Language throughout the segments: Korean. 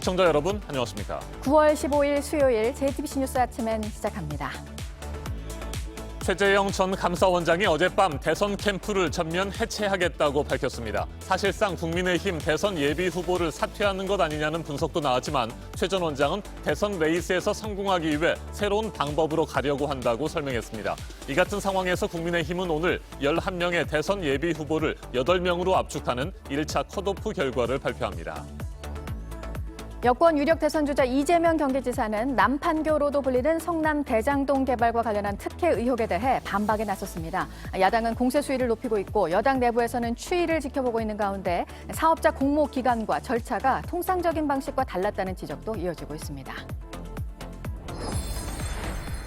시청자 여러분, 안녕하십니까? 9월 15일 수요일 JTBC 뉴스 아침엔 시작합니다. 최재형 전 감사원장이 어젯밤 대선 캠프를 전면 해체하겠다고 밝혔습니다. 사실상 국민의힘 대선 예비 후보를 사퇴하는 것 아니냐는 분석도 나왔지만 최 전 원장은 대선 레이스에서 성공하기 위해 새로운 방법으로 가려고 한다고 설명했습니다. 이 같은 상황에서 국민의힘은 오늘 11명의 대선 예비 후보를 8명으로 압축하는 1차 컷오프 결과를 발표합니다. 여권 유력 대선 주자 이재명 경기지사는 남판교로도 불리는 성남 대장동 개발과 관련한 특혜 의혹에 대해 반박에 나섰습니다. 야당은 공세 수위를 높이고 있고 여당 내부에서는 추이를 지켜보고 있는 가운데 사업자 공모 기간과 절차가 통상적인 방식과 달랐다는 지적도 이어지고 있습니다.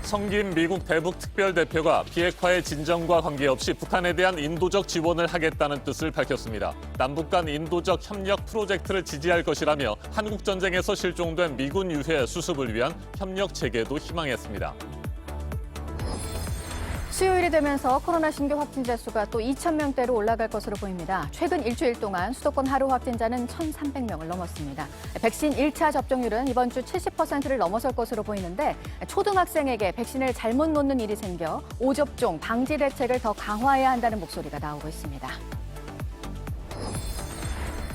성김 미국 대북 특별대표가 비핵화의 진정과 관계없이 북한에 대한 인도적 지원을 하겠다는 뜻을 밝혔습니다. 남북 간 인도적 협력 프로젝트를 지지할 것이라며 한국 전쟁에서 실종된 미군 유해 수습을 위한 협력 체계도 희망했습니다. 수요일이 되면서 코로나 신규 확진자 수가 또 2,000명대로 올라갈 것으로 보입니다. 최근 일주일 동안 수도권 하루 확진자는 1,300명을 넘었습니다. 백신 1차 접종률은 이번 주 70%를 넘어설 것으로 보이는데 초등학생에게 백신을 잘못 놓는 일이 생겨 오접종 방지 대책을 더 강화해야 한다는 목소리가 나오고 있습니다.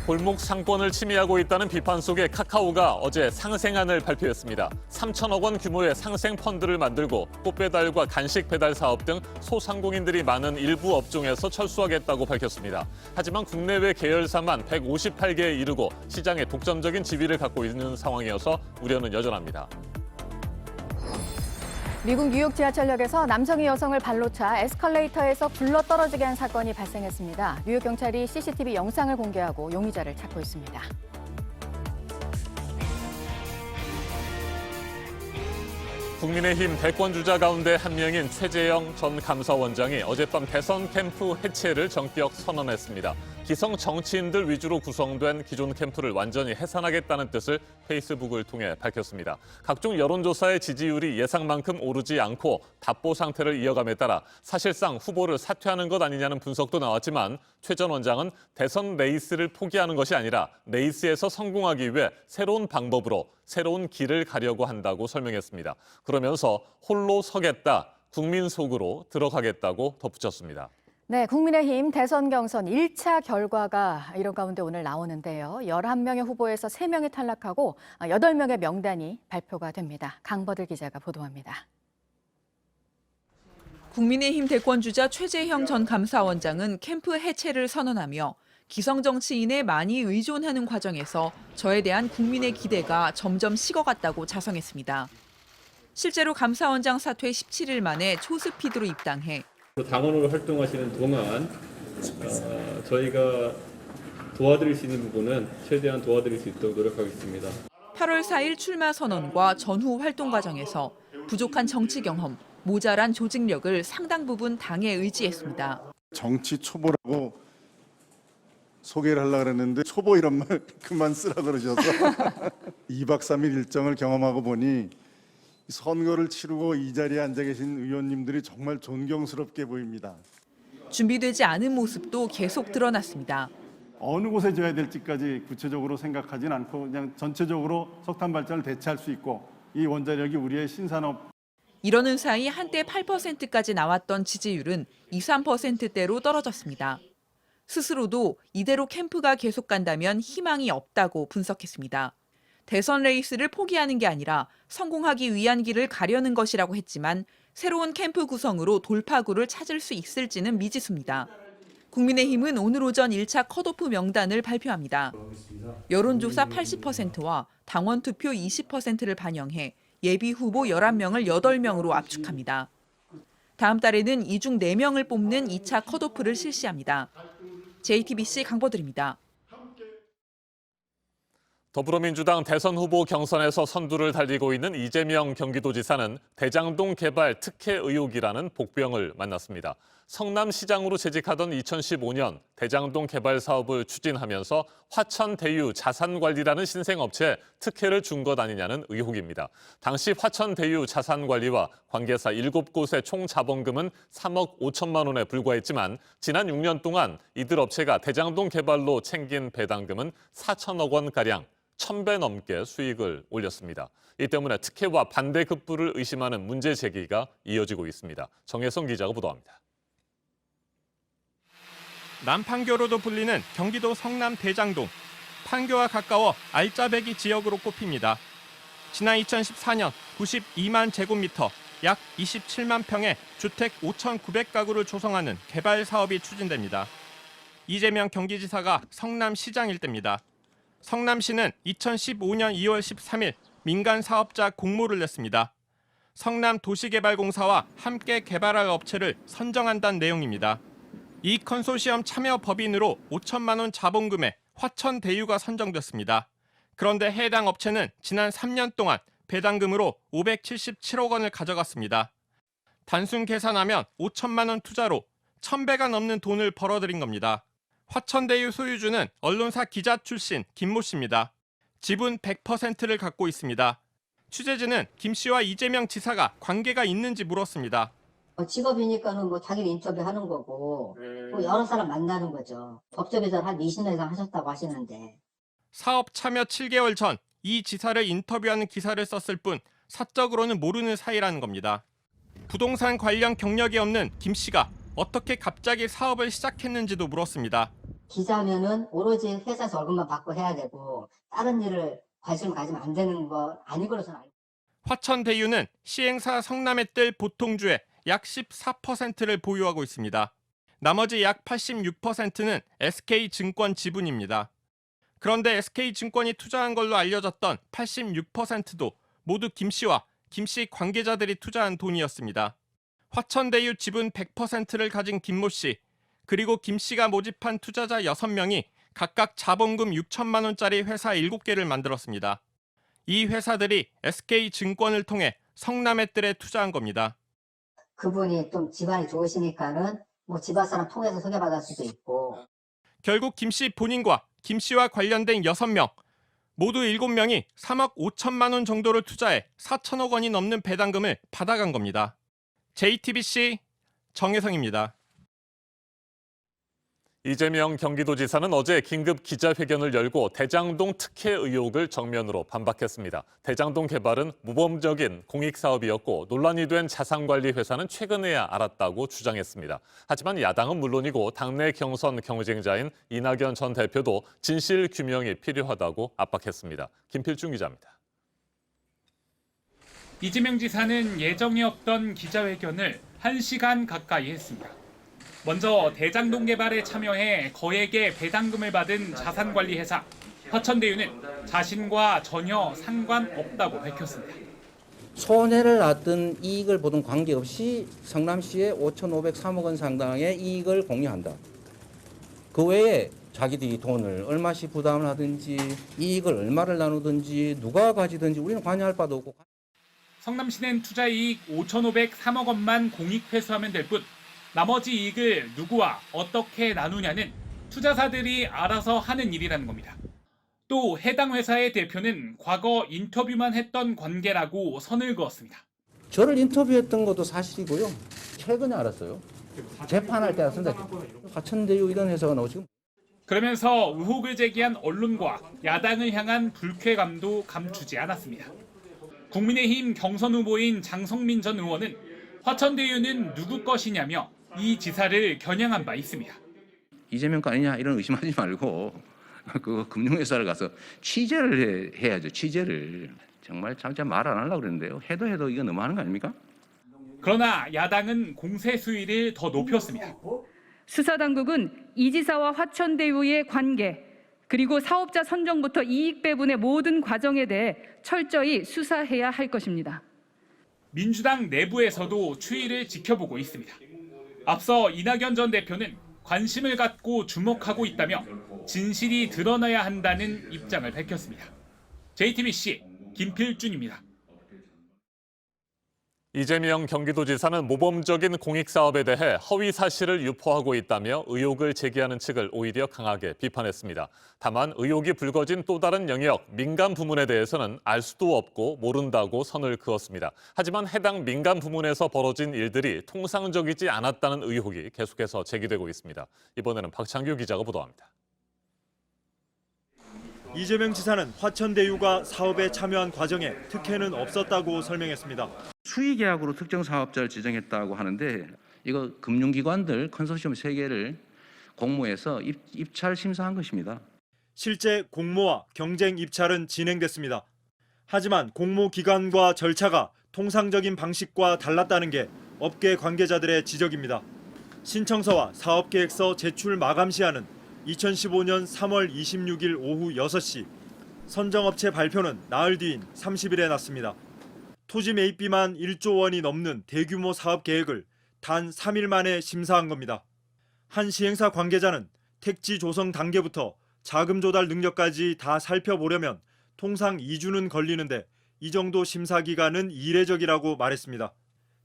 골목 상권을 침해하고 있다는 비판 속에 카카오가 어제 상생안을 발표했습니다. 3천억 원 규모의 상생 펀드를 만들고 꽃배달과 간식 배달 사업 등 소상공인들이 많은 일부 업종에서 철수하겠다고 밝혔습니다. 하지만 국내외 계열사만 158개에 이르고 시장에 독점적인 지위를 갖고 있는 상황이어서 우려는 여전합니다. 미국 뉴욕 지하철역에서 남성이 여성을 발로 차 에스컬레이터에서 굴러떨어지게 한 사건이 발생했습니다. 뉴욕 경찰이 CCTV 영상을 공개하고 용의자를 찾고 있습니다. 국민의힘 대권주자 가운데 한 명인 최재형 전 감사원장이 어젯밤 대선 캠프 해체를 전격 선언했습니다. 기성 정치인들 위주로 구성된 기존 캠프를 완전히 해산하겠다는 뜻을 페이스북을 통해 밝혔습니다. 각종 여론조사의 지지율이 예상만큼 오르지 않고 답보 상태를 이어감에 따라 사실상 후보를 사퇴하는 것 아니냐는 분석도 나왔지만 최 전 원장은 대선 레이스를 포기하는 것이 아니라 레이스에서 성공하기 위해 새로운 방법으로 새로운 길을 가려고 한다고 설명했습니다. 그러면서 홀로 서겠다, 국민 속으로 들어가겠다고 덧붙였습니다. 네, 국민의힘 대선 경선 1차 결과가 이런 가운데 오늘 나오는데요. 11명의 후보에서 3명이 탈락하고 8명의 명단이 발표가 됩니다. 강버들 기자가 보도합니다. 국민의힘 대권주자 최재형 전 감사원장은 캠프 해체를 선언하며 기성 정치인에 많이 의존하는 과정에서 저에 대한 국민의 기대가 점점 식어갔다고 자성했습니다. 실제로 감사원장 사퇴 17일 만에 초스피드로 입당해 당원으로 활동하시는 동안 저희가 도와드릴 수 있는 부분은 최대한 도와드릴 수 있도록 노력하겠습니다. 8월 4일 출마 선언과 전후 활동 과정에서 부족한 정치 경험, 모자란 조직력을 상당 부분 당에 의지했습니다. 정치 초보라고 소개를 하려고 했는데 초보 이런 말 그만 쓰라 그러셔서 2박 3일 일정을 경험하고 보니 선거를 치르고 이 자리에 앉아 계신 의원님들이 정말 존경스럽게 보입니다. 준비되지 않은 모습도 계속 드러났습니다. 어느 곳에 줘야 될지까지 구체적으로 생각하진 않고 그냥 전체적으로 석탄 발전을 대체할 수 있고 이 원자력이 우리의 신산업. 이러는 사이 한때 8%까지 나왔던 지지율은 2, 3%대로 떨어졌습니다. 스스로도 이대로 캠프가 계속 간다면 희망이 없다고 분석했습니다. 대선 레이스를 포기하는 게 아니라 성공하기 위한 길을 가려는 것이라고 했지만 새로운 캠프 구성으로 돌파구를 찾을 수 있을지는 미지수입니다. 국민의힘은 오늘 오전 1차 컷오프 명단을 발표합니다. 여론조사 80%와 당원 투표 20%를 반영해 예비 후보 11명을 8명으로 압축합니다. 다음 달에는 이 중 4명을 뽑는 2차 컷오프를 실시합니다. JTBC 강보들입니다. 더불어민주당 대선 후보 경선에서 선두를 달리고 있는 이재명 경기도지사는 대장동 개발 특혜 의혹이라는 복병을 만났습니다. 성남시장으로 재직하던 2015년 대장동 개발 사업을 추진하면서 화천대유 자산관리라는 신생업체에 특혜를 준 것 아니냐는 의혹입니다. 당시 화천대유 자산관리와 관계사 7곳의 총 자본금은 3억 5천만 원에 불과했지만 지난 6년 동안 이들 업체가 대장동 개발로 챙긴 배당금은 4천억 원가량, 1000배 넘게 수익을 올렸습니다. 이 때문에 특혜와 반대급부를 의심하는 문제 제기가 이어지고 있습니다. 정혜성 기자가 보도합니다. 남판교로도 불리는 경기도 성남 대장동. 판교와 가까워 알짜배기 지역으로 꼽힙니다. 지난 2014년 92만 제곱미터, 약 27만 평의 주택 5,900가구를 조성하는 개발 사업이 추진됩니다. 이재명 경기지사가 성남시장일 때입니다. 성남시는 2015년 2월 13일 민간 사업자 공모를 냈습니다. 성남도시개발공사와 함께 개발할 업체를 선정한다는 내용입니다. 이 컨소시엄 참여 법인으로 5천만 원 자본금에 화천대유가 선정됐습니다. 그런데 해당 업체는 지난 3년 동안 배당금으로 577억 원을 가져갔습니다. 단순 계산하면 5천만 원 투자로 1000배가 넘는 돈을 벌어들인 겁니다. 화천대유 소유주는 언론사 기자 출신 김모 씨입니다. 지분 100%를 갖고 있습니다. 취재진은 김 씨와 이재명 지사가 관계가 있는지 물었습니다. 직업이니까는 뭐 자기를 인터뷰하는 거고 뭐 여러 사람 만나는 거죠. 법조에서 한 20년 이상 하셨다고 하시는데. 사업 참여 7개월 전 이 지사를 인터뷰하는 기사를 썼을 뿐 사적으로는 모르는 사이라는 겁니다. 부동산 관련 경력이 없는 김 씨가 어떻게 갑자기 사업을 시작했는지도 물었습니다. 기자면은 오로지 회사에서 월급만 받고 해야 되고 다른 일을 관심을 가지면 안 되는 거 아닌 걸로 저는 알고 있습니다. 화천대유는 시행사 성남의 뜰 보통주의 약 14%를 보유하고 있습니다. 나머지 약 86%는 SK증권 지분입니다. 그런데 SK증권이 투자한 걸로 알려졌던 86%도 모두 김 씨와 김 씨 관계자들이 투자한 돈이었습니다. 화천대유 지분 100%를 가진 김모 씨, 그리고 김 씨가 모집한 투자자 6명이 각각 자본금 6천만 원짜리 회사 7개를 만들었습니다. 이 회사들이 SK증권을 통해 성남의 뜰에 투자한 겁니다. 그분이 좀 집안이 좋으시니까는 뭐 집안 사람 통해서 소개받을 수도 있고. 결국 김 씨 본인과 김 씨와 관련된 6명, 모두 7명이 3억 5천만 원 정도를 투자해 4천억 원이 넘는 배당금을 받아간 겁니다. JTBC 정혜성입니다. 이재명 경기도지사는 어제 긴급 기자회견을 열고 대장동 특혜 의혹을 정면으로 반박했습니다. 대장동 개발은 모범적인 공익사업이었고 논란이 된 자산관리회사는 최근에야 알았다고 주장했습니다. 하지만 야당은 물론이고 당내 경선 경쟁자인 이낙연 전 대표도 진실 규명이 필요하다고 압박했습니다. 김필중 기자입니다. 이재명 지사는 예정이 없던 기자회견을 1시간 가까이 했습니다. 먼저 대장동 개발에 참여해 거액의 배당금을 받은 자산관리회사 화천대유는 자신과 전혀 상관없다고 밝혔습니다. 손해를 났든 이익을 보든 관계없이 성남시에 5,503억 원 상당의 이익을 공유한다. 그 외에 자기들이 돈을 얼마씩 부담을 하든지 이익을 얼마를 나누든지 누가 가지든지 우리는 관여할 바도 없고. 성남시는 투자이익 5,503억 원만 공익회수하면 될 뿐 나머지 이익을 누구와 어떻게 나누냐는 투자사들이 알아서 하는 일이라는 겁니다. 또 해당 회사의 대표는 과거 인터뷰만 했던 관계라고 선을 그었습니다. 저를 인터뷰했던 것도 사실이고요. 최근에 알았어요. 재판할 때 알았습니다. 화천대유 이런 회사가 나오고 지금. 그러면서 의혹을 제기한 언론과 야당을 향한 불쾌감도 감추지 않았습니다. 국민의힘 경선 후보인 장성민 전 의원은 화천대유는 누구 것이냐며 이 지사를 겨냥한 바 있습니다. 이재명 거 아니냐 이런 의심하지 말고 그 금융회사를 가서 취재를 해야죠. 취재를. 정말 장차 말 안 하려고 그랬는데요. 해도 이거 너무하는 거 아닙니까? 그러나 야당은 공세 수위를 더 높였습니다. 수사당국은 이 지사와 화천대유의 관계 그리고 사업자 선정부터 이익 배분의 모든 과정에 대해 철저히 수사해야 할 것입니다. 민주당 내부에서도 추이를 지켜보고 있습니다. 앞서 이낙연 전 대표는 관심을 갖고 주목하고 있다며 진실이 드러나야 한다는 입장을 밝혔습니다. JTBC 김필준입니다. 이재명 경기도지사는 모범적인 공익사업에 대해 허위 사실을 유포하고 있다며 의혹을 제기하는 측을 오히려 강하게 비판했습니다. 다만 의혹이 불거진 또 다른 영역, 민간 부문에 대해서는 알 수도 없고 모른다고 선을 그었습니다. 하지만 해당 민간 부문에서 벌어진 일들이 통상적이지 않았다는 의혹이 계속해서 제기되고 있습니다. 이번에는 박창규 기자가 보도합니다. 이재명 지사는 화천대유가 사업에 참여한 과정에 특혜는 없었다고 설명했습니다. 수의계약으로 특정 사업자를 지정했다고 하는데 이거 금융기관들 컨소시엄 3개를 공모해서 입찰 심사한 것입니다. 실제 공모와 경쟁 입찰은 진행됐습니다. 하지만 공모 기간과 절차가 통상적인 방식과 달랐다는 게 업계 관계자들의 지적입니다. 신청서와 사업계획서 제출 마감 시한은 2015년 3월 26일 오후 6시, 선정업체 발표는 나흘 뒤인 30일에 났습니다. 토지 매입비만 1조 원이 넘는 대규모 사업 계획을 단 3일 만에 심사한 겁니다. 한 시행사 관계자는 택지 조성 단계부터 자금 조달 능력까지 다 살펴보려면 통상 2주는 걸리는데 이 정도 심사 기간은 이례적이라고 말했습니다.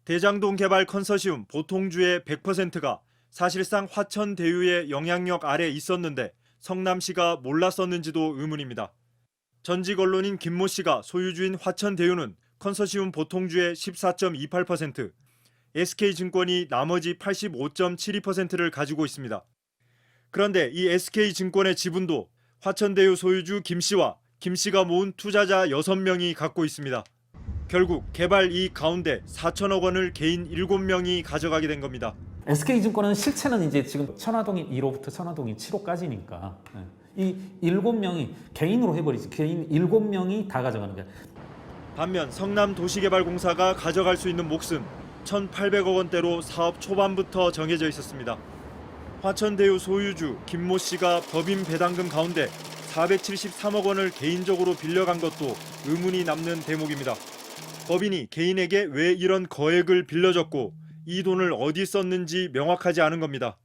대장동 개발 컨소시엄 보통주의 100%가 사실상 화천대유의 영향력 아래 있었는데 성남시가 몰랐었는지도 의문입니다. 전직 언론인 김모 씨가 소유주인 화천대유는 컨소시엄 보통주의 14.28%, SK증권이 나머지 85.72%를 가지고 있습니다. 그런데 이 SK증권의 지분도 화천대유 소유주 김 씨와 김 씨가 모은 투자자 6명이 갖고 있습니다. 결국 개발 이익 가운데 4천억 원을 개인 7명이 가져가게 된 겁니다. SK증권은 실체는 이제 지금 천화동인 1호부터 천화동인 7호까지니까 이 7명이 개인으로 해버리지 개인 7명이 다 가져가는 거야. 반면 성남도시개발공사가 가져갈 수 있는 몫은 1,800억 원대로 사업 초반부터 정해져 있었습니다. 화천대유 소유주 김모 씨가 법인 배당금 가운데 473억 원을 개인적으로 빌려간 것도 의문이 남는 대목입니다. 법인이 개인에게 왜 이런 거액을 빌려줬고 이 돈을 어디 썼는지 명확하지 않은 겁니다.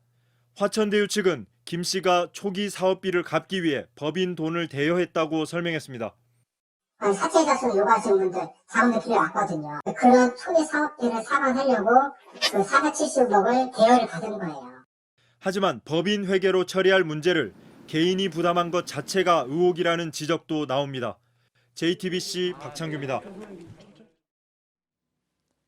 화천대유 측은 김 씨가 초기 사업비를 갚기 위해 법인 돈을 대여했다고 설명했습니다. 사채 자수를 요구하시는 분들 자금도 필요하거든요. 그런 초기 사업비를 상환하려고 그 470억을 대여를 받은 거예요. 하지만 법인 회계로 처리할 문제를 개인이 부담한 것 자체가 의혹이라는 지적도 나옵니다. JTBC 박창규입니다.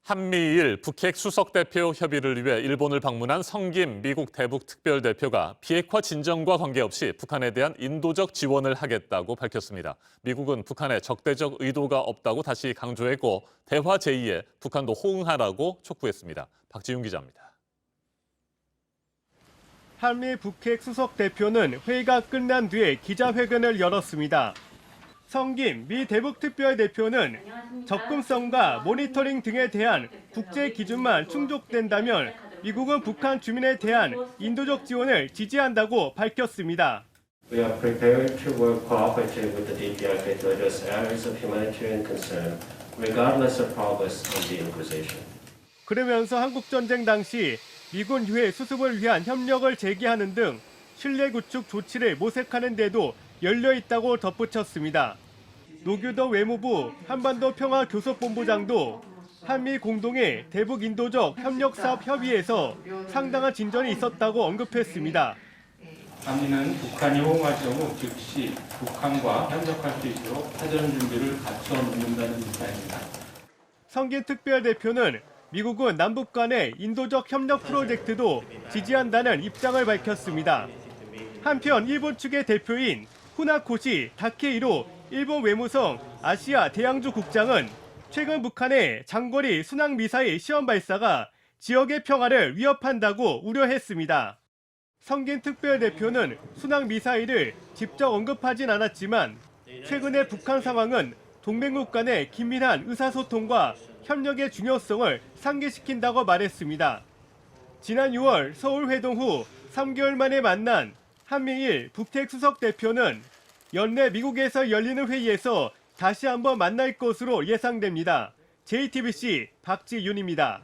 한미일 북핵 수석대표 협의를 위해 일본을 방문한 성김 미국 대북 특별대표가 비핵화 진정과 관계없이 북한에 대한 인도적 지원을 하겠다고 밝혔습니다. 미국은 북한에 적대적 의도가 없다고 다시 강조했고 대화 제의에 북한도 호응하라고 촉구했습니다. 박지윤 기자입니다. 한미 북핵 수석 대표는 회의가 끝난 뒤에 기자회견을 열었습니다. 성김 미 대북 특별 대표는 접근성과 모니터링 등에 대한 국제 기준만 충족된다면 미국은 북한 주민에 대한 인도적 지원을 지지한다고 밝혔습니다. We are prepared to work cooperatively with the DPRK to address areas of humanitarian concern, regardless of progress on denuclearization. 그러면서 한국전쟁 당시 미군 유해 수습을 위한 협력을 제기하는 등 신뢰 구축 조치를 모색하는 데도 열려 있다고 덧붙였습니다. 노규더 외무부 한반도 평화교섭본부장도 한미 공동의 대북 인도적 협력사업 협의에서 상당한 진전이 있었다고 언급했습니다. 한미는 북한이 호응할 경우 즉시 북한과 협력할 수 있도록 사전 준비를 갖춰 놓는다는 입장입니다. 성김 특별대표는 미국은 남북 간의 인도적 협력 프로젝트도 지지한다는 입장을 밝혔습니다. 한편 일본 측의 대표인 후나코시 다케이로 일본 외무성 아시아 대양주 국장은 최근 북한의 장거리 순항미사일 시험 발사가 지역의 평화를 위협한다고 우려했습니다. 성김 특별대표는 순항미사일을 직접 언급하진 않았지만 최근의 북한 상황은 동맹국 간의 긴밀한 의사소통과 협력의 중요성을 상기시킨다고 말했습니다. 지난 6월 서울 회동 후 3개월 만에 만난 한미일 북핵 수석 대표는 연내 미국에서 열리는 회의에서 다시 한번 만날 것으로 예상됩니다. JTBC 박지윤입니다.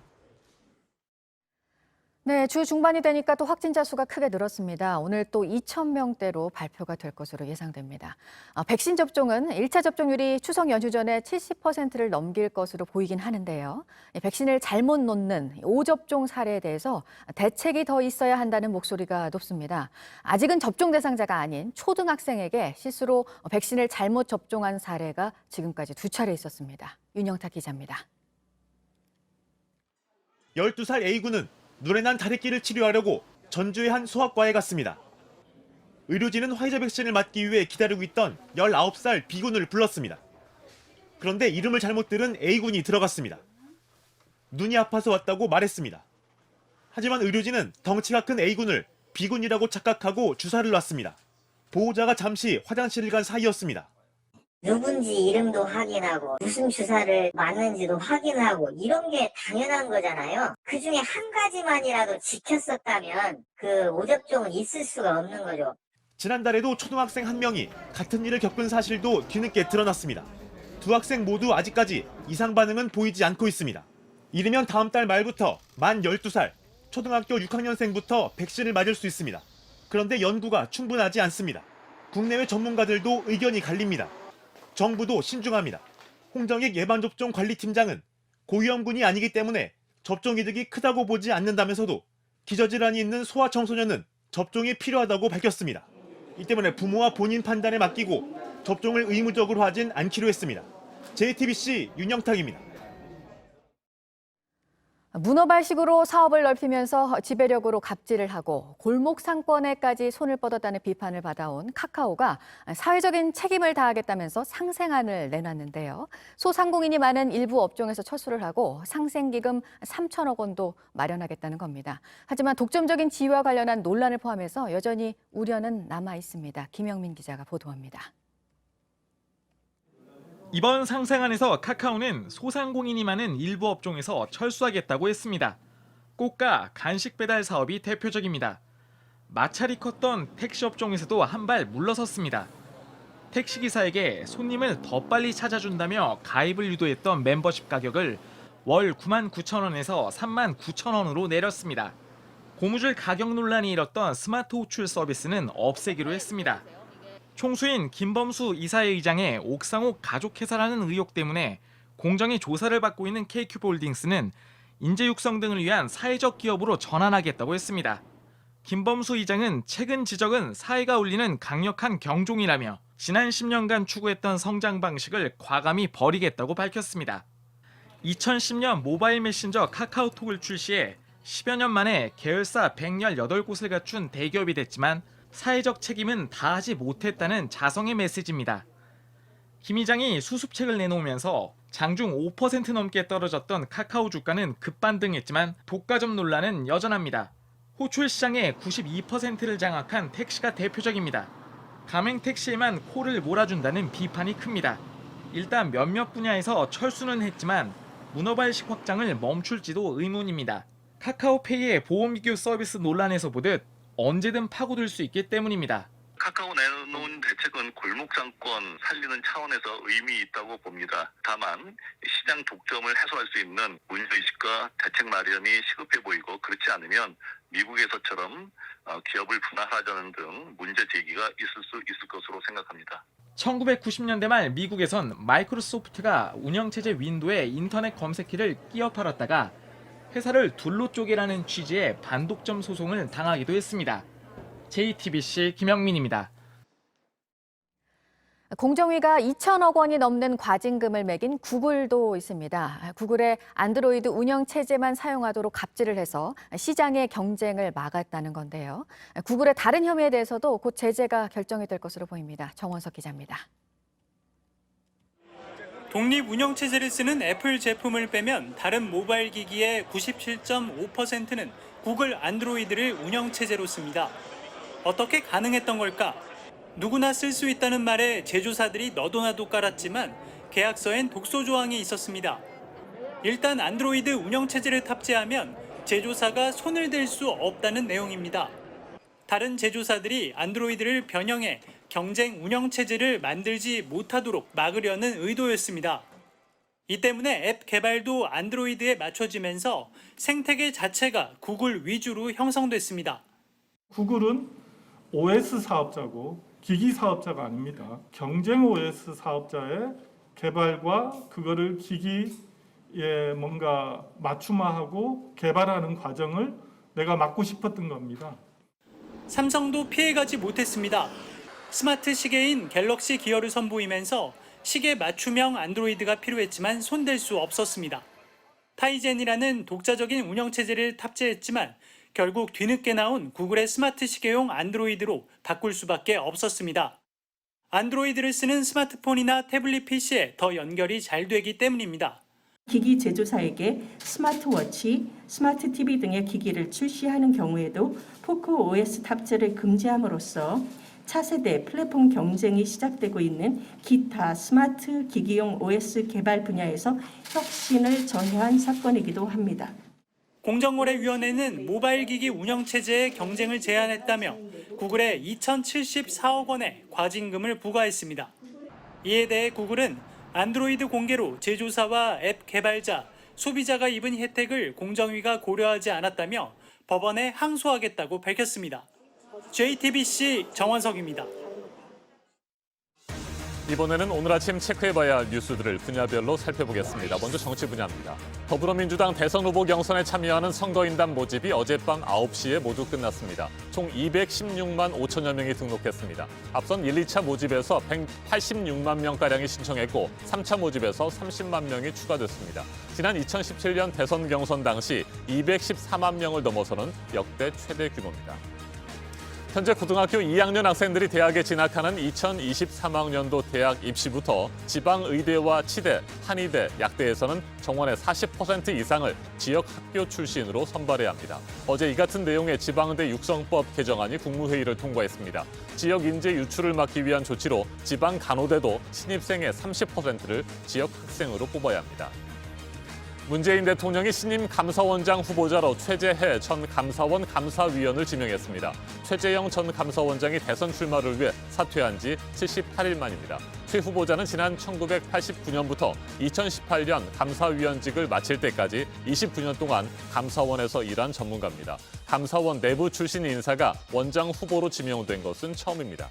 네, 주 중반이 되니까 또 확진자 수가 크게 늘었습니다. 오늘 또 2,000명대로 발표가 될 것으로 예상됩니다. 백신 접종은 1차 접종률이 추석 연휴 전에 70%를 넘길 것으로 보이긴 하는데요. 백신을 잘못 놓는 오접종 사례에 대해서 대책이 더 있어야 한다는 목소리가 높습니다. 아직은 접종 대상자가 아닌 초등학생에게 실수로 백신을 잘못 접종한 사례가 지금까지 2차례 있었습니다. 윤영탁 기자입니다. 12살 A군은 눈에 난 다래끼를 치료하려고 전주의 한 소아과에 갔습니다. 의료진은 화이자 백신을 맞기 위해 기다리고 있던 19살 B군을 불렀습니다. 그런데 이름을 잘못 들은 A군이 들어갔습니다. 눈이 아파서 왔다고 말했습니다. 하지만 의료진은 덩치가 큰 A군을 B군이라고 착각하고 주사를 놨습니다. 보호자가 잠시 화장실을 간 사이였습니다. 누군지 이름도 확인하고 무슨 주사를 맞는지도 확인하고 이런 게 당연한 거잖아요. 그중에 한 가지만이라도 지켰었다면 그 오접종은 있을 수가 없는 거죠. 지난달에도 초등학생 한 명이 같은 일을 겪은 사실도 뒤늦게 드러났습니다. 두 학생 모두 아직까지 이상 반응은 보이지 않고 있습니다. 이르면 다음 달 말부터 만 12살 초등학교 6학년생부터 백신을 맞을 수 있습니다. 그런데 연구가 충분하지 않습니다. 국내외 전문가들도 의견이 갈립니다. 정부도 신중합니다. 홍정익 예방접종 관리팀장은 고위험군이 아니기 때문에 접종 이득이 크다고 보지 않는다면서도 기저질환이 있는 소아청소년은 접종이 필요하다고 밝혔습니다. 이 때문에 부모와 본인 판단에 맡기고 접종을 의무적으로 하진 않기로 했습니다. JTBC 윤영탁입니다. 문어발식으로 사업을 넓히면서 지배력으로 갑질을 하고 골목 상권에까지 손을 뻗었다는 비판을 받아온 카카오가 사회적인 책임을 다하겠다면서 상생안을 내놨는데요. 소상공인이 많은 일부 업종에서 철수를 하고 상생기금 3천억 원도 마련하겠다는 겁니다. 하지만 독점적인 지위와 관련한 논란을 포함해서 여전히 우려는 남아 있습니다. 김영민 기자가 보도합니다. 이번 상생안에서 카카오는 소상공인이 많은 일부 업종에서 철수하겠다고 했습니다. 꽃가, 간식 배달 사업이 대표적입니다. 마찰이 컸던 택시 업종에서도 한 발 물러섰습니다. 택시기사에게 손님을 더 빨리 찾아준다며 가입을 유도했던 멤버십 가격을 월 99,000원에서 39,000원으로 내렸습니다. 고무줄 가격 논란이 일었던 스마트 호출 서비스는 없애기로 했습니다. 총수인 김범수 이사회 의장의 옥상옥 가족회사라는 의혹 때문에 공정위 조사를 받고 있는 KQ홀딩스는 인재 육성 등을 위한 사회적 기업으로 전환하겠다고 했습니다. 김범수 의장은 최근 지적은 사회가 울리는 강력한 경종이라며 지난 10년간 추구했던 성장 방식을 과감히 버리겠다고 밝혔습니다. 2010년 모바일 메신저 카카오톡을 출시해 10여 년 만에 계열사 118곳을 갖춘 대기업이 됐지만 사회적 책임은 다하지 못했다는 자성의 메시지입니다. 김 의장이 수습책을 내놓으면서 장중 5% 넘게 떨어졌던 카카오 주가는 급반등했지만 독과점 논란은 여전합니다. 호출 시장의 92%를 장악한 택시가 대표적입니다. 가맹 택시에만 코를 몰아준다는 비판이 큽니다. 일단 몇몇 분야에서 철수는 했지만 문어발식 확장을 멈출지도 의문입니다. 카카오페이의 보험비교 서비스 논란에서 보듯 언제든 파고들 수 있기 때문입니다. 카카오 내놓은 대책은 골목상권 살리는 차원에서 의미 있다고 봅니다. 다만 시장 독점을 해소할 수 있는 문제의식과 대책 마련이 시급해 보이고 그렇지 않으면 미국에서처럼 기업을 분할하자는 등 문제 제기가 있을 수 있을 것으로 생각합니다. 1990년대 말 미국에선 마이크로소프트가 운영체제 윈도우에 인터넷 검색키를 끼어 팔았다가 회사를 둘로 쪼개라는 취지의 반독점 소송을 당하기도 했습니다. JTBC 김영민입니다. 공정위가 2천억 원이 넘는 과징금을 매긴 구글도 있습니다. 구글의 안드로이드 운영체제만 사용하도록 갑질을 해서 시장의 경쟁을 막았다는 건데요. 구글의 다른 혐의에 대해서도 곧 제재가 결정이 될 것으로 보입니다. 정원석 기자입니다. 독립 운영체제를 쓰는 애플 제품을 빼면 다른 모바일 기기의 97.5%는 구글 안드로이드를 운영체제로 씁니다. 어떻게 가능했던 걸까? 누구나 쓸 수 있다는 말에 제조사들이 너도나도 깔았지만 계약서엔 독소 조항이 있었습니다. 일단 안드로이드 운영체제를 탑재하면 제조사가 손을 댈 수 없다는 내용입니다. 다른 제조사들이 안드로이드를 변형해 경쟁 운영체제를 만들지 못하도록 막으려는 의도였습니다. 이 때문에 앱 개발도 안드로이드에 맞춰지면서 생태계 자체가 구글 위주로 형성됐습니다. 구글은 OS 사업자고 기기 사업자가 아닙니다. 경쟁 OS 사업자의 개발과 그거를 기기에 뭔가 맞춤화하고 개발하는 과정을 내가 맡고 싶었던 겁니다. 삼성도 피해가지 못했습니다. 스마트 시계인 갤럭시 기어를 선보이면서 시계 맞춤형 안드로이드가 필요했지만 손댈 수 없었습니다. 타이젠이라는 독자적인 운영체제를 탑재했지만 결국 뒤늦게 나온 구글의 스마트 시계용 안드로이드로 바꿀 수밖에 없었습니다. 안드로이드를 쓰는 스마트폰이나 태블릿 PC에 더 연결이 잘 되기 때문입니다. 기기 제조사에게 스마트워치, 스마트 TV 등의 기기를 출시하는 경우에도 포크 OS 탑재를 금지함으로써 차세대 플랫폼 경쟁이 시작되고 있는 기타 스마트 기기용 OS 개발 분야에서 혁신을 전개한 사건이기도 합니다. 공정거래위원회는 모바일 기기 운영체제의 경쟁을 제한했다며 구글에 2,074억 원의 과징금을 부과했습니다. 이에 대해 구글은 안드로이드 공개로 제조사와 앱 개발자, 소비자가 입은 혜택을 공정위가 고려하지 않았다며 법원에 항소하겠다고 밝혔습니다. JTBC 정원석입니다. 이번에는 오늘 아침 체크해봐야 할 뉴스들을 분야별로 살펴보겠습니다. 먼저 정치 분야입니다. 더불어민주당 대선 후보 경선에 참여하는 선거인단 모집이 어젯밤 9시에 모두 끝났습니다. 총 216만 5천여 명이 등록했습니다. 앞선 1, 2차 모집에서 186만 명가량이 신청했고 3차 모집에서 30만 명이 추가됐습니다. 지난 2017년 대선 경선 당시 214만 명을 넘어서는 역대 최대 규모입니다. 현재 고등학교 2학년 학생들이 대학에 진학하는 2023학년도 대학 입시부터 지방의대와 치대, 한의대, 약대에서는 정원의 40% 이상을 지역 학교 출신으로 선발해야 합니다. 어제 이 같은 내용의 지방의대 육성법 개정안이 국무회의를 통과했습니다. 지역 인재 유출을 막기 위한 조치로 지방 간호대도 신입생의 30%를 지역 학생으로 뽑아야 합니다. 문재인 대통령이 신임 감사원장 후보자로 최재해 전 감사원 감사위원을 지명했습니다. 최재형 전 감사원장이 대선 출마를 위해 사퇴한 지 78일 만입니다. 최 후보자는 지난 1989년부터 2018년 감사위원직을 마칠 때까지 29년 동안 감사원에서 일한 전문가입니다. 감사원 내부 출신 인사가 원장 후보로 지명된 것은 처음입니다.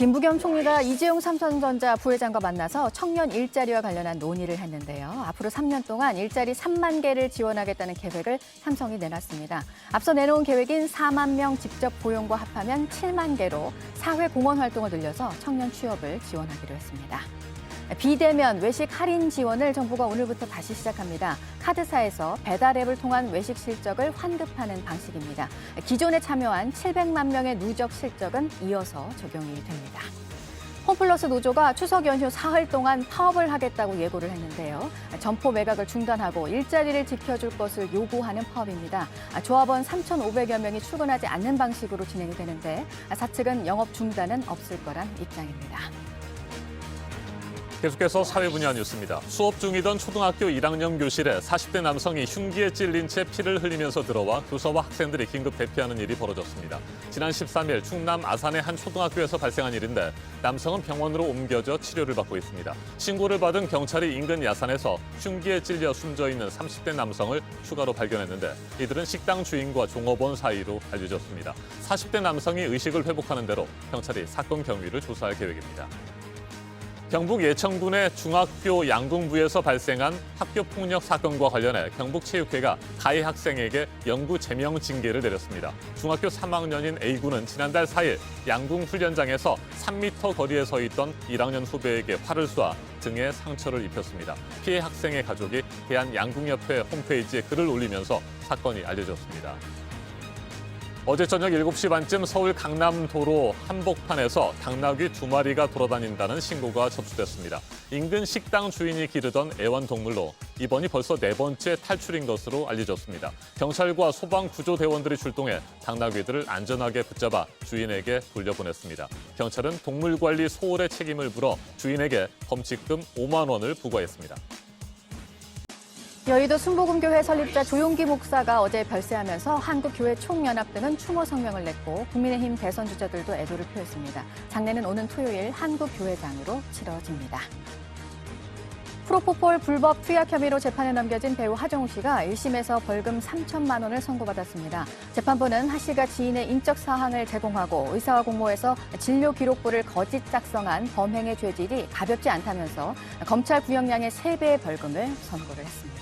김부겸 총리가 이재용 삼성전자 부회장과 만나서 청년 일자리와 관련한 논의를 했는데요. 앞으로 3년 동안 일자리 3만 개를 지원하겠다는 계획을 삼성이 내놨습니다. 앞서 내놓은 계획인 4만 명 직접 고용과 합하면 7만 개로 사회 공헌 활동을 늘려서 청년 취업을 지원하기로 했습니다. 비대면 외식 할인 지원을 정부가 오늘부터 다시 시작합니다. 카드사에서 배달 앱을 통한 외식 실적을 환급하는 방식입니다. 기존에 참여한 700만 명의 누적 실적은 이어서 적용이 됩니다. 홈플러스 노조가 추석 연휴 사흘 동안 파업을 하겠다고 예고를 했는데요. 점포 매각을 중단하고 일자리를 지켜줄 것을 요구하는 파업입니다. 조합원 3,500여 명이 출근하지 않는 방식으로 진행이 되는데 사측은 영업 중단은 없을 거란 입장입니다. 계속해서 사회 분야 뉴스입니다. 수업 중이던 초등학교 1학년 교실에 40대 남성이 흉기에 찔린 채 피를 흘리면서 들어와 교사와 학생들이 긴급 대피하는 일이 벌어졌습니다. 지난 13일 충남 아산의 한 초등학교에서 발생한 일인데 남성은 병원으로 옮겨져 치료를 받고 있습니다. 신고를 받은 경찰이 인근 야산에서 흉기에 찔려 숨져 있는 30대 남성을 추가로 발견했는데 이들은 식당 주인과 종업원 사이로 알려졌습니다. 40대 남성이 의식을 회복하는 대로 경찰이 사건 경위를 조사할 계획입니다. 경북 예천군의 중학교 양궁부에서 발생한 학교폭력 사건과 관련해 경북체육회가 가해 학생에게 영구 제명 징계를 내렸습니다. 중학교 3학년인 A군은 지난달 4일 양궁 훈련장에서 3m 거리에 서 있던 1학년 후배에게 활을 쏴 등에 상처를 입혔습니다. 피해 학생의 가족이 대한양궁협회 홈페이지에 글을 올리면서 사건이 알려졌습니다. 어제 저녁 7시 반쯤 서울 강남도로 한복판에서 당나귀 2마리가 돌아다닌다는 신고가 접수됐습니다. 인근 식당 주인이 기르던 애완동물로 이번이 벌써 4번째 탈출인 것으로 알려졌습니다. 경찰과 소방구조대원들이 출동해 당나귀들을 안전하게 붙잡아 주인에게 돌려보냈습니다. 경찰은 동물관리 소홀의 책임을 물어 주인에게 범칙금 5만 원을 부과했습니다. 여의도 순복음교회 설립자 조용기 목사가 어제 별세하면서 한국교회 총연합 등은 추모 성명을 냈고 국민의힘 대선 주자들도 애도를 표했습니다. 장례는 오는 토요일 한국교회장으로 치러집니다. 프로포폴 불법 투약 혐의로 재판에 넘겨진 배우 하정우 씨가 1심에서 벌금 3천만 원을 선고받았습니다. 재판부는 하 씨가 지인의 인적 사항을 제공하고 의사와 공모해서 진료 기록부를 거짓 작성한 범행의 죄질이 가볍지 않다면서 검찰 구형량의 3배의 벌금을 선고를 했습니다.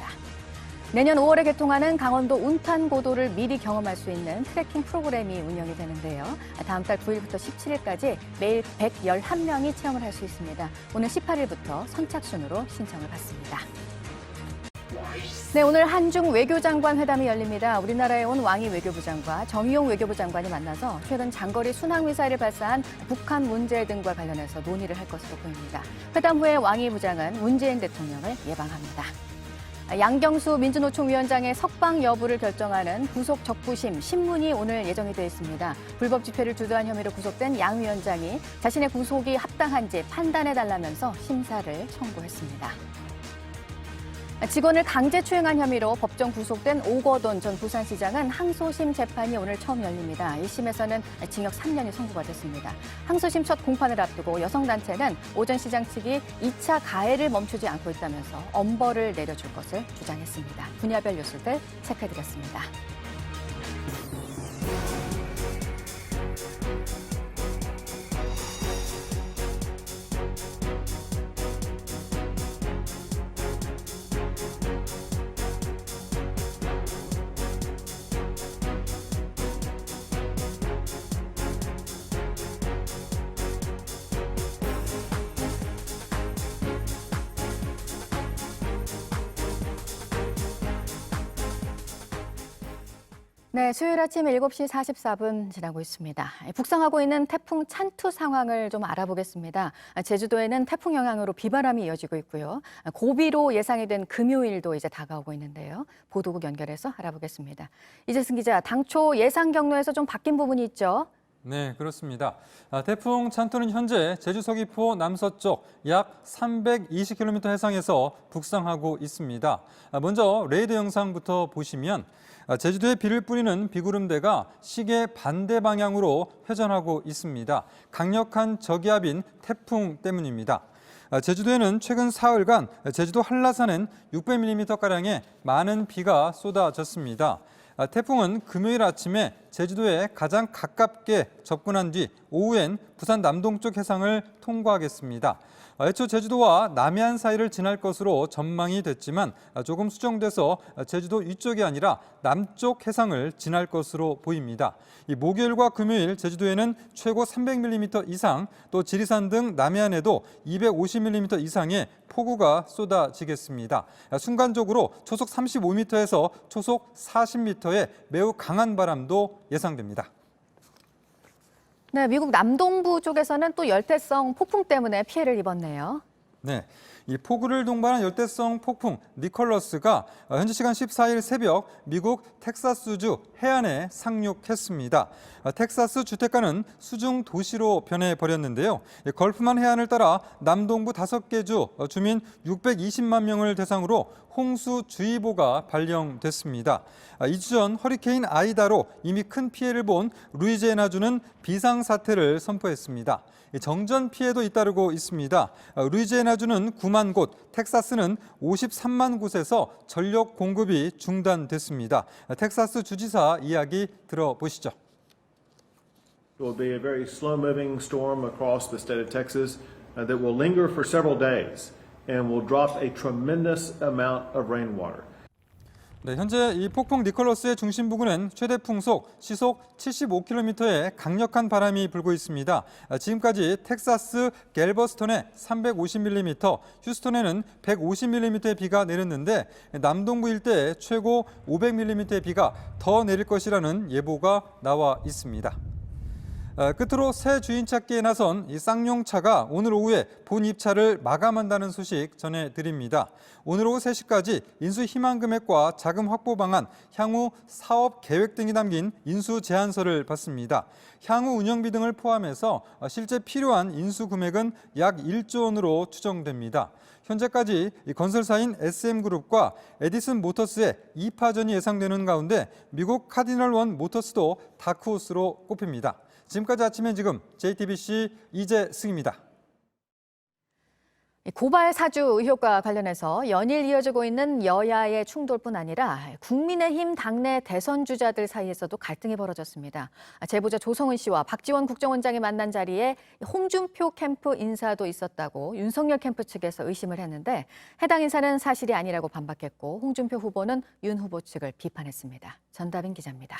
내년 5월에 개통하는 강원도 운탄고도를 미리 경험할 수 있는 트레킹 프로그램이 운영이 되는데요. 다음 달 9일부터 17일까지 매일 111명이 체험을 할 수 있습니다. 오늘 18일부터 선착순으로 신청을 받습니다. 네, 오늘 한중 외교장관 회담이 열립니다. 우리나라에 온 왕이 외교부 장관, 정의용 외교부 장관이 만나서 최근 장거리 순항미사일을 발사한 북한 문제 등과 관련해서 논의를 할 것으로 보입니다. 회담 후에 왕이 부장은 문재인 대통령을 예방합니다. 양경수 민주노총 위원장의 석방 여부를 결정하는 구속 적부심 신문이 오늘 예정이 되어 있습니다. 불법 집회를 주도한 혐의로 구속된 양 위원장이 자신의 구속이 합당한지 판단해달라면서 심사를 청구했습니다. 직원을 강제 추행한 혐의로 법정 구속된 오거돈 전 부산시장은 항소심 재판이 오늘 처음 열립니다. 1심에서는 징역 3년이 선고가 됐습니다. 항소심 첫 공판을 앞두고 여성단체는 오 전 시장 측이 2차 가해를 멈추지 않고 있다면서 엄벌을 내려줄 것을 주장했습니다. 분야별 뉴스들 체크해드렸습니다. 네, 수요일 아침 7시 44분 지나고 있습니다. 북상하고 있는 태풍 찬투 상황을 좀 알아보겠습니다. 제주도에는 태풍 영향으로 비바람이 이어지고 있고요. 고비로 예상이 된 금요일도 이제 다가오고 있는데요. 보도국 연결해서 알아보겠습니다. 이재승 기자, 당초 예상 경로에서 좀 바뀐 부분이 있죠? 네, 그렇습니다. 태풍 찬투는 현재 제주 서귀포 남서쪽 약 320km 해상에서 북상하고 있습니다. 먼저 레이더 영상부터 보시면 제주도에 비를 뿌리는 비구름대가 시계 반대 방향으로 회전하고 있습니다. 강력한 저기압인 태풍 때문입니다. 제주도에는 최근 사흘간 제주도 한라산엔 600mm가량의 많은 비가 쏟아졌습니다. 태풍은 금요일 아침에 제주도에 가장 가깝게 접근한 뒤 오후엔 부산 남동쪽 해상을 통과하겠습니다. 애초 제주도와 남해안 사이를 지날 것으로 전망이 됐지만 조금 수정돼서 제주도 위쪽이 아니라 남쪽 해상을 지날 것으로 보입니다. 이 목요일과 금요일 제주도에는 최고 300mm 이상, 또 지리산 등 남해안에도 250mm 이상의 폭우가 쏟아지겠습니다. 순간적으로 초속 35m에서 초속 40m의 매우 강한 바람도 예상됩니다. 네, 미국 남동부 쪽에서는 또 열대성 폭풍 때문에 피해를 입었네요. 네, 이 폭우를 동반한 열대성 폭풍 니콜러스가 현지 시간 14일 새벽 미국 텍사스주 해안에 상륙했습니다. 텍사스 주택가는 수중 도시로 변해버렸는데요. 걸프만 해안을 따라 남동부 5개 주 주민 620만 명을 대상으로 홍수주의보가 발령됐습니다. 2주 전 허리케인 아이다로 이미 큰 피해를 본 루이지애나주는 비상사태를 선포했습니다. 정전 피해도 잇따르고 있습니다. 루이지애나주는 9만 곳, 텍사스는 53만 곳에서 전력 공급이 중단됐습니다. 텍사스 주지사 이야기 들어보시죠. It will be a very slow-moving storm across the state of Texas that will linger for several days and will drop a tremendous amount of rainwater. 네, 현재 이 폭풍 니콜러스의 중심 부근엔 최대 풍속 시속 75km의 강력한 바람이 불고 있습니다. 지금까지 텍사스 갤버스턴에 350mm, 휴스턴에는 150mm의 비가 내렸는데 남동부 일대에 최고 500mm의 비가 더 내릴 것이라는 예보가 나와 있습니다. 끝으로 새 주인 찾기에 나선 이 쌍용차가 오늘 오후에 본 입찰을 마감한다는 소식 전해드립니다. 오늘 오후 3시까지 인수 희망 금액과 자금 확보 방안, 향후 사업 계획 등이 담긴 인수 제안서를 받습니다. 향후 운영비 등을 포함해서 실제 필요한 인수 금액은 약 1조 원으로 추정됩니다. 현재까지 건설사인 SM그룹과 에디슨 모터스의 2파전이 예상되는 가운데 미국 카디널 원 모터스도 다크호스로 꼽힙니다. 지금까지 아침엔 지금 JTBC 이재승입니다. 고발 사주 의혹과 관련해서 연일 이어지고 있는 여야의 충돌뿐 아니라 국민의힘 당내 대선 주자들 사이에서도 갈등이 벌어졌습니다. 제보자 조성은 씨와 박지원 국정원장이 만난 자리에 홍준표 캠프 인사도 있었다고 윤석열 캠프 측에서 의심을 했는데 해당 인사는 사실이 아니라고 반박했고 홍준표 후보는 윤 후보 측을 비판했습니다. 전다빈 기자입니다.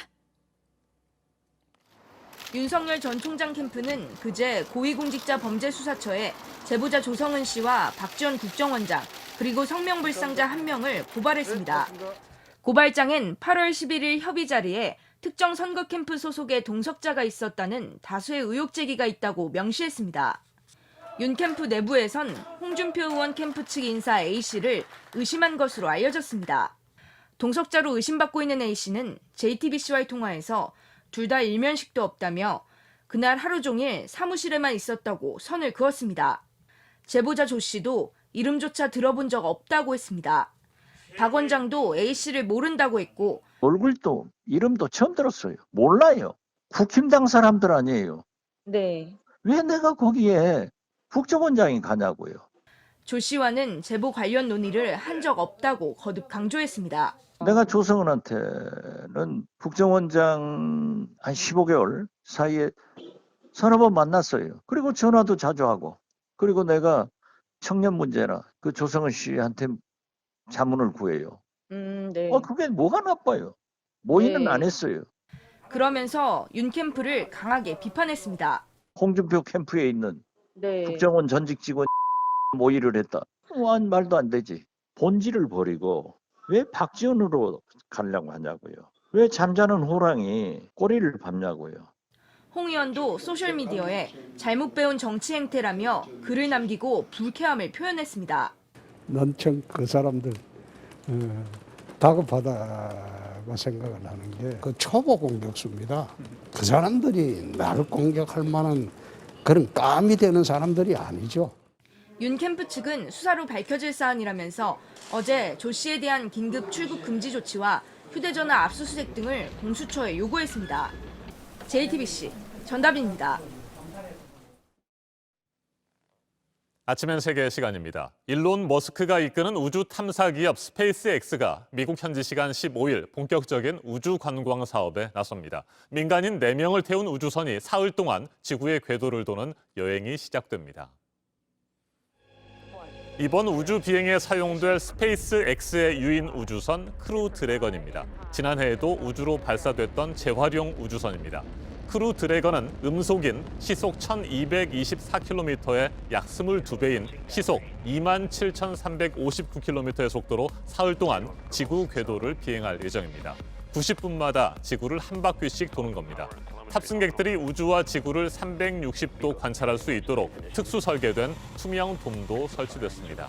윤석열 전 총장 캠프는 그제 고위공직자 범죄수사처에 제보자 조성은 씨와 박지원 국정원장 그리고 성명불상자 1명을 고발했습니다. 고발장엔 8월 11일 협의 자리에 특정 선거 캠프 소속의 동석자가 있었다는 다수의 의혹 제기가 있다고 명시했습니다. 윤 캠프 내부에선 홍준표 의원 캠프 측 인사 A씨를 의심한 것으로 알려졌습니다. 동석자로 의심받고 있는 A씨는 JTBC와의 통화에서 둘 다 일면식도 없다며 그날 하루 종일 사무실에만 있었다고 선을 그었습니다. 제보자 조 씨도 이름조차 들어본 적 없다고 했습니다. 박 원장도 A씨를 모른다고 했고 얼굴도 이름도 처음 들었어요. 몰라요. 국힘당 사람들 아니에요. 네. 왜 내가 거기에 국정원장이 가냐고요. 조 씨와는 제보 관련 논의를 한 적 없다고 거듭 강조했습니다. 내가 조성은한테는 국정원장 한 15개월 사이에 서너 번 만났어요. 그리고 전화도 자주 하고. 그리고 내가 청년 문제나 그 조성은 씨한테 자문을 구해요. 네. 그게 뭐가 나빠요. 모의는 안 했어요. 그러면서 윤 캠프를 강하게 비판했습니다. 홍준표 캠프에 있는 네. 국정원 전직 직원 모의를 했다. 말도 안 되지. 본질을 버리고 왜 박지원으로 가려고 하냐고요. 왜 잠자는 호랑이 꼬리를 밟냐고요. 홍 의원도 소셜미디어에 잘못 배운 정치 행태라며 글을 남기고 불쾌함을 표현했습니다. 난 참 그 사람들 다급하다고 생각을 하는 게 그 초보 공격수입니다. 그 사람들이 나를 공격할 만한 그런 감이 되는 사람들이 아니죠. 윤 캠프 측은 수사로 밝혀질 사안이라면서 어제 조 씨에 대한 긴급 출국 금지 조치와 휴대전화 압수수색 등을 공수처에 요구했습니다. JTBC 전다빈입니다. 아침엔 세계 시간입니다. 일론 머스크가 이끄는 우주 탐사 기업 스페이스X가 미국 현지 시간 15일 본격적인 우주 관광 사업에 나섭니다. 민간인 4명을 태운 우주선이 사흘 동안 지구의 궤도를 도는 여행이 시작됩니다. 이번 우주 비행에 사용될 스페이스X의 유인 우주선 크루 드래건입니다. 지난해에도 우주로 발사됐던 재활용 우주선입니다. 크루 드래건은 음속인 시속 1224km의 약 22배인 시속 27,359km의 속도로 사흘 동안 지구 궤도를 비행할 예정입니다. 90분마다 지구를 한 바퀴씩 도는 겁니다. 탑승객들이 우주와 지구를 360도 관찰할 수 있도록 특수 설계된 투명 돔도 설치됐습니다.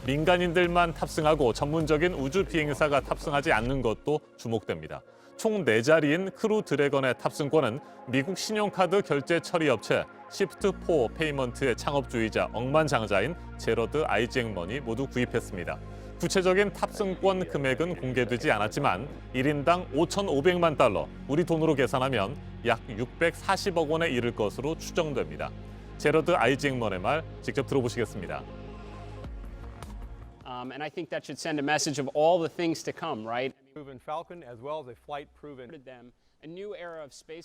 민간인들만 탑승하고 전문적인 우주 비행사가 탑승하지 않는 것도 주목됩니다. 총 4자리인 크루 드래건의 탑승권은 미국 신용카드 결제 처리 업체 시프트4 페이먼트의 창업주이자 억만장자인 제러드 아이잭먼이 모두 구입했습니다. 구체적인 탑승권 금액은 공개되지 않았지만 1인당 5,500만 달러, 우리 돈으로 계산하면 약 640억 원에 이를 것으로 추정됩니다. 제러드 아이잭먼의 말 직접 들어보시겠습니다. And I think that should send a message of all the things to come, right?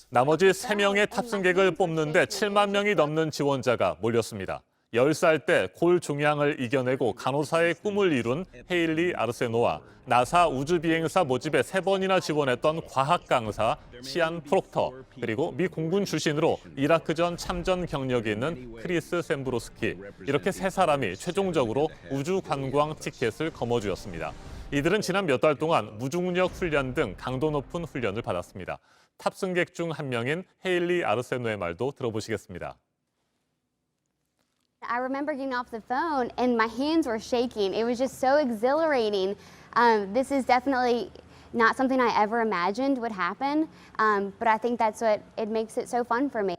나머지 3명의 탑승객을 뽑는데 7만 명이 넘는 지원자가 몰렸습니다. 10살 때 골종양을 이겨내고 간호사의 꿈을 이룬 헤일리 아르세노와 나사 우주비행사 모집에 3번이나 지원했던 과학 강사 시안 프록터, 그리고 미 공군 출신으로 이라크전 참전 경력이 있는 크리스 샘브로스키, 이렇게 3사람이 최종적으로 우주 관광 티켓을 거머쥐었습니다. 이들은 지난 몇 달 동안 무중력 훈련 등 강도 높은 훈련을 받았습니다. 탑승객 중 한 명인 헤일리 아르세노의 말도 들어보시겠습니다. I remember getting off the phone and my hands were shaking. It was just so exhilarating. This is definitely not something I ever imagined would happen, but I think that's what it makes it so fun for me.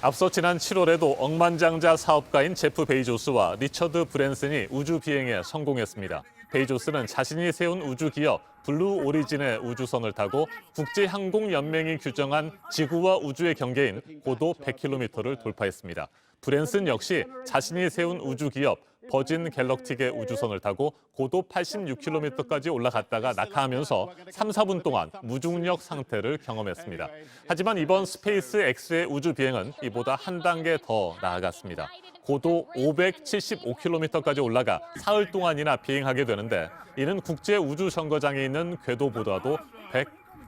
앞서 지난 7월에도 억만장자 사업가인 제프 베이조스와 리처드 브랜슨이 우주 비행에 성공했습니다. 베이조스는 자신이 세운 우주 기업 블루 오리진의 우주선을 타고 국제항공연맹이 규정한 지구와 우주의 경계인 고도 100km를 돌파했습니다. 브랜슨 역시 자신이 세운 우주 기업 버진 갤럭틱의 우주선을 타고 고도 86km까지 올라갔다가 낙하하면서 3, 4분 동안 무중력 상태를 경험했습니다. 하지만 이번 스페이스X의 우주 비행은 이보다 한 단계 더 나아갔습니다. 고도 575km까지 올라가 사흘 동안이나 비행하게 되는데 이는 국제 우주 정거장에 있는 궤도보다도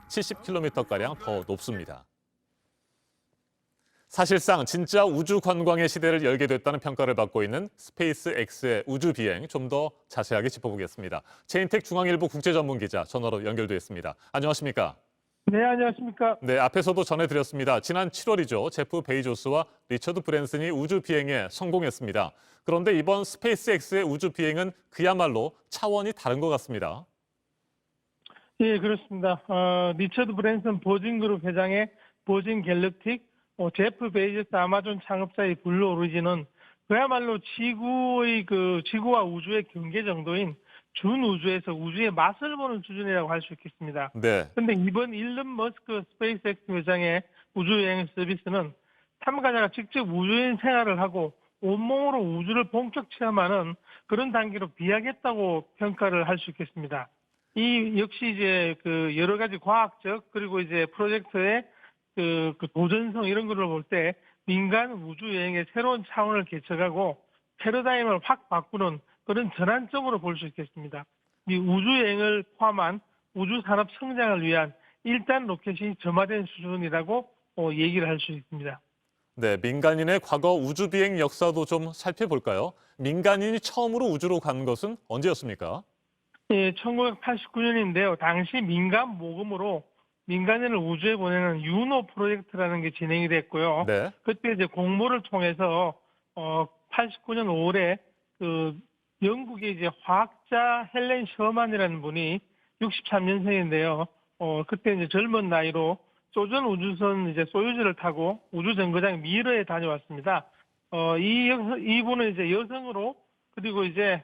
170km가량 더 높습니다. 사실상 진짜 우주 관광의 시대를 열게 됐다는 평가를 받고 있는 스페이스X의 우주 비행 좀 더 자세하게 짚어보겠습니다. 체인텍 중앙일보 국제전문기자 전화로 연결돼 있습니다. 안녕하십니까? 네, 안녕하십니까? 네, 앞에서도 전해드렸습니다. 지난 7월이죠. 제프 베이조스와 리처드 브랜슨이 우주 비행에 성공했습니다. 그런데 이번 스페이스X의 우주 비행은 그야말로 차원이 다른 것 같습니다. 예, 그렇습니다. 리처드 브랜슨 보진그룹 회장의 보진 갤럭틱, 제프 베이조스 아마존 창업자의 블루 오리진은 그야말로 지구와 우주의 경계 정도인 준우주에서 우주의 맛을 보는 수준이라고 할 수 있겠습니다. 네. 그런데 이번 일론 머스크 스페이스X 회장의 우주여행 서비스는 참가자가 직접 우주여행 생활을 하고 온몸으로 우주를 본격 체험하는 그런 단계로 비하겠다고 평가를 할 수 있겠습니다. 이 역시 이제 그 여러 가지 과학적 그리고 이제 프로젝트의 그 도전성 이런 거를 볼 때 민간 우주 여행의 새로운 차원을 개척하고 패러다임을 확 바꾸는 그런 전환점으로 볼 수 있겠습니다. 이 우주 여행을 포함한 우주 산업 성장을 위한 1단 로켓이 점화된 수준이라고 얘기를 할 수 있습니다. 네, 민간인의 과거 우주 비행 역사도 좀 살펴볼까요? 민간인이 처음으로 우주로 간 것은 언제였습니까? 예, 1989년인데요. 당시 민간 모금으로 민간인을 우주에 보내는 유노 프로젝트라는 게 진행이 됐고요. 네. 그때 이제 공모를 통해서 89년 5월에 그 영국의 이제 화학자 헬렌 셔만이라는 분이 63년생인데요. 그때 이제 젊은 나이로 소전 우주선 이제 소유주를 타고 우주 정거장 미러에 다녀왔습니다. 이분은 이제 여성으로 그리고 이제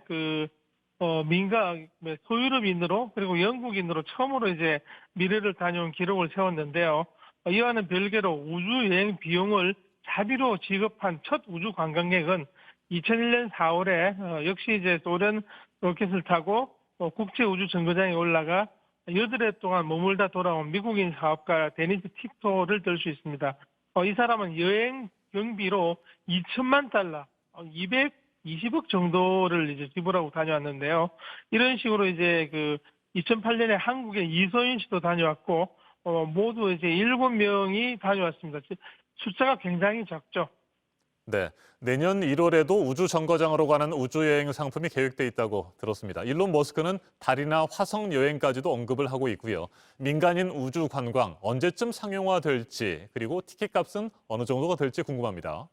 민간 소유럽인으로 그리고 영국인으로 처음으로 이제 미래를 다녀온 기록을 세웠는데요. 이와는 별개로 우주 여행 비용을 자비로 지급한 첫 우주 관광객은 2001년 4월에 역시 이제 소련 로켓을 타고 국제 우주 정거장에 올라가 8해 동안 머물다 돌아온 미국인 사업가 데니스 틱토를 들 수 있습니다. 이 사람은 여행 경비로 2천만 달러, 220억 정도를 이제 지불하고 다녀왔는데요. 이런 식으로 이제 2008년에 한국의 이소윤 씨도 다녀왔고, 모두 이제 7명이 다녀왔습니다. 숫자가 굉장히 적죠. 네, 내년 1월에도 우주 정거장으로 가는 우주 여행 상품이 계획돼 있다고 들었습니다. 일론 머스크는 달이나 화성 여행까지도 언급을 하고 있고요. 민간인 우주 관광 언제쯤 상용화될지 그리고 티켓값은 어느 정도가 될지 궁금합니다.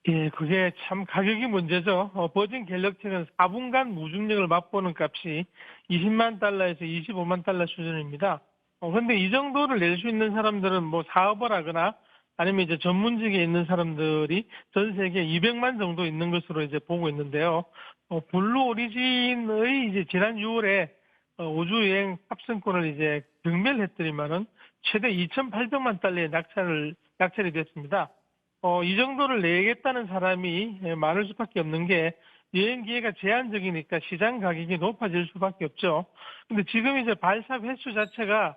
예, 그게 참 가격이 문제죠. 버진 갤럭틱은 4분간 무중력을 맛보는 값이 20만 달러에서 25만 달러 수준입니다. 그런데 이 정도를 낼 수 있는 사람들은 뭐 사업을 하거나 아니면 이제 전문직에 있는 사람들이 전 세계 200만 정도 있는 것으로 이제 보고 있는데요. 블루 오리진의 이제 지난 6월에 우주여행 탑승권을 이제 경매했더니만은 최대 2,800만 달러에 낙찰이 됐습니다. 이 정도를 내겠다는 사람이 많을 수밖에 없는 게 여행 기회가 제한적이니까 시장 가격이 높아질 수밖에 없죠. 근데 지금 이제 발사 횟수 자체가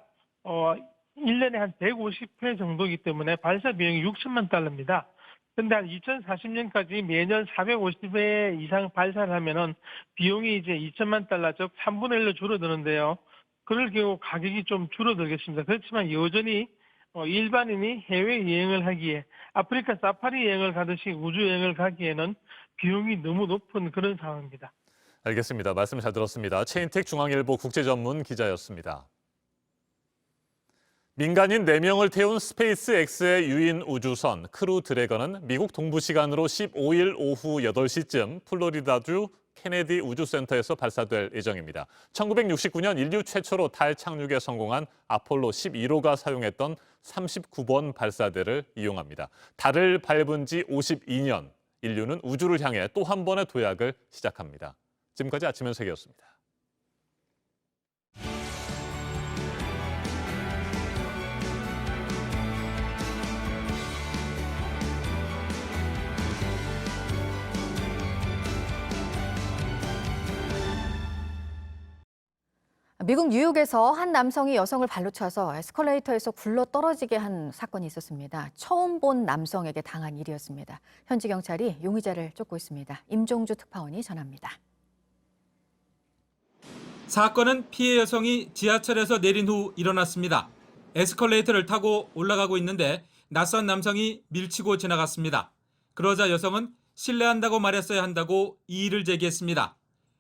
1년에 한 150회 정도이기 때문에 발사 비용이 6천만 달러입니다. 근데 한 2040년까지 매년 450회 이상 발사를 하면은 비용이 이제 2천만 달러, 즉 3분의 1로 줄어드는데요. 그럴 경우 가격이 좀 줄어들겠습니다. 그렇지만 여전히 일반인이 해외 여행을 하기에 아프리카 사파리 여행을 가듯이 우주 여행을 가기에는 비용이 너무 높은 그런 상황입니다. 알겠습니다. 말씀 잘 들었습니다. 체인텍 중앙일보 국제전문 기자였습니다. 민간인 4명을 태운 스페이스X의 유인 우주선 크루 드래건은 미국 동부 시간으로 15일 오후 8시쯤 플로리다주 케네디 우주센터에서 발사될 예정입니다. 1969년 인류 최초로 달 착륙에 성공한 아폴로 11호가 사용했던 39번 발사대를 이용합니다. 달을 밟은 지 52년, 인류는 우주를 향해 또 한 번의 도약을 시작합니다. 지금까지 아침 현sek이었습니다. 미국 뉴욕에서 한 남성이 여성을 발로 차서 에스컬레이터에서 굴러 떨어지게 한 사건이 있었습니다. 처음 본 남성에게 당한 일이었습니다. 현지 경찰이 용의자를 쫓고 있습니다. 임종주 특파원이 전합니다. 사건은 피해 여성이 지하철에서 내린 후 일어났습니다. 에스컬레이터를 타고 올라가고 있는데 낯선 남성이 밀치고 지나갔습니다. 그러자 여성은 실례한다고 말했어야 한다고 이의를 제기했습니다.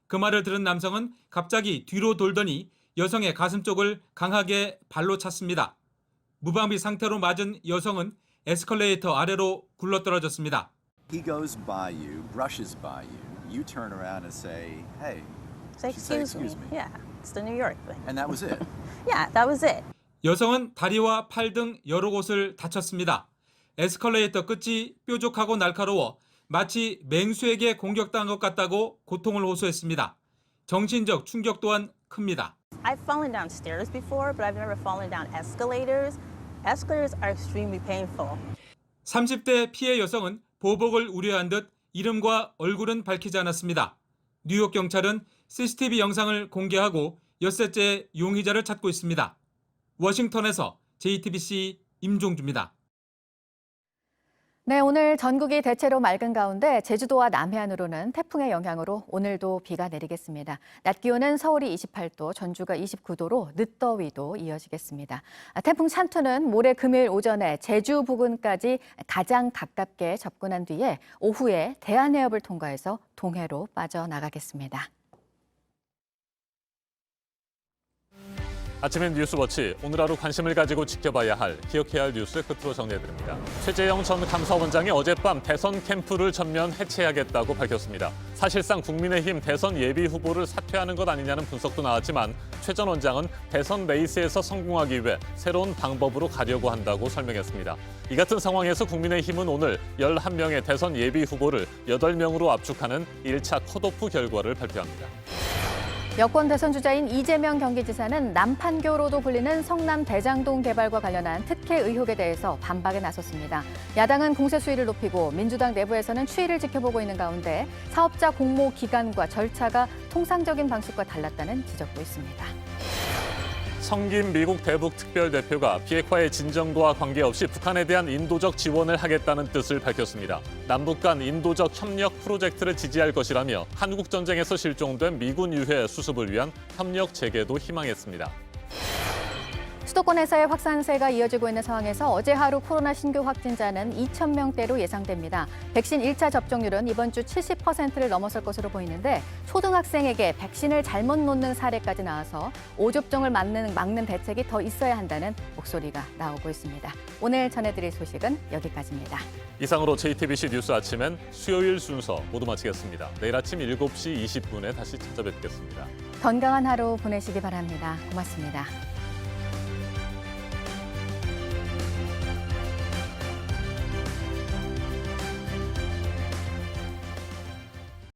그 말을 들은 남성은 갑자기 뒤로 돌더니 여성의 가슴 쪽을 강하게 발로 찼습니다. 무방비 상태로 맞은 여성은 에스컬레이터 아래로 굴러떨어졌습니다. He goes by you, brushes by you. You turn around and say, "Hey." Say, excuse me. Yeah, it's the New York thing. And that was it. Yeah, that was it. 여성은 다리와 팔 등 여러 곳을 다쳤습니다. 에스컬레이터 끝이 뾰족하고 날카로워 마치 맹수에게 공격당한 것 같다고 고통을 호소했습니다. 정신적 충격 또한 큽니다. I've fallen down stairs before, but I've never fallen down escalators. Escalators are extremely painful. 30대 피해 여성은 보복을 우려한 듯 이름과 얼굴은 밝히지 않았습니다. 뉴욕 경찰은 CCTV 영상을 공개하고 엿새째 용의자를 찾고 있습니다. 워싱턴에서 JTBC 임종주입니다. 네, 오늘 전국이 대체로 맑은 가운데 제주도와 남해안으로는 태풍의 영향으로 오늘도 비가 내리겠습니다. 낮 기온은 서울이 28도, 전주가 29도로 늦더위도 이어지겠습니다. 태풍 찬투는 모레 금요일 오전에 제주 부근까지 가장 가깝게 접근한 뒤에 오후에 대한해협을 통과해서 동해로 빠져나가겠습니다. 아침엔 뉴스워치, 오늘 하루 관심을 가지고 지켜봐야 할, 기억해야 할 뉴스 끝으로 정리해드립니다. 최재형 전 감사원장이 어젯밤 대선 캠프를 전면 해체하겠다고 밝혔습니다. 사실상 국민의힘 대선 예비 후보를 사퇴하는 것 아니냐는 분석도 나왔지만 최 전 원장은 대선 레이스에서 성공하기 위해 새로운 방법으로 가려고 한다고 설명했습니다. 이 같은 상황에서 국민의힘은 오늘 11명의 대선 예비 후보를 8명으로 압축하는 1차 컷오프 결과를 발표합니다. 여권 대선 주자인 이재명 경기지사는 남판교로도 불리는 성남 대장동 개발과 관련한 특혜 의혹에 대해서 반박에 나섰습니다. 야당은 공세 수위를 높이고 민주당 내부에서는 추이를 지켜보고 있는 가운데 사업자 공모 기간과 절차가 통상적인 방식과 달랐다는 지적도 있습니다. 성김 미국 대북 특별대표가 비핵화의 진정도와 관계없이 북한에 대한 인도적 지원을 하겠다는 뜻을 밝혔습니다. 남북 간 인도적 협력 프로젝트를 지지할 것이라며 한국 전쟁에서 실종된 미군 유해 수습을 위한 협력 재개도 희망했습니다. 수도권에서의 확산세가 이어지고 있는 상황에서 어제 하루 코로나 신규 확진자는 2,000명대로 예상됩니다. 백신 1차 접종률은 이번 주 70%를 넘어설 것으로 보이는데 초등학생에게 백신을 잘못 놓는 사례까지 나와서 오접종을 막는 대책이 더 있어야 한다는 목소리가 나오고 있습니다. 오늘 전해드릴 소식은 여기까지입니다. 이상으로 JTBC 뉴스 아침엔 수요일 순서 모두 마치겠습니다. 내일 아침 7시 20분에 다시 찾아뵙겠습니다. 건강한 하루 보내시기 바랍니다. 고맙습니다.